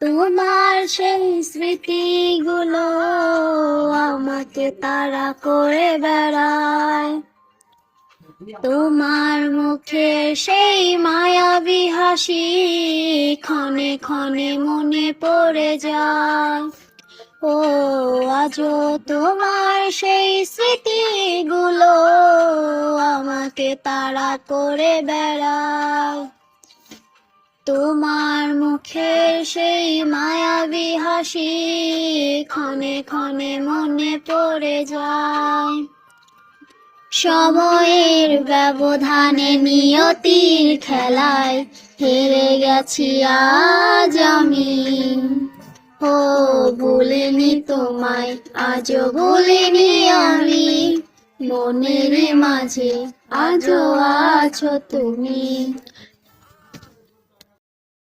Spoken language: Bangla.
তোমার সেই স্মৃতিগুলো আমাকে তাড়া করে বেড়ায়, তোমার মুখে সেই মায়াবী হাসি ক্ষণে ক্ষণে মনে পড়ে যায়। ও আজও তোমার সেই স্মৃতিগুলো আমাকে তাড়া করে বেড়ায়, তোমার মুখের সেই মায়াবী হাসি ক্ষণে ক্ষণে মনে পড়ে যায়। সময়ের ব্যবধানে নিয়তির খেলায় হেরে গেছি আজ আমি। ও ভুলিনি তোমায়, আজও ভুলিনি আমি, মনের মাঝে আজও আছো তুমি।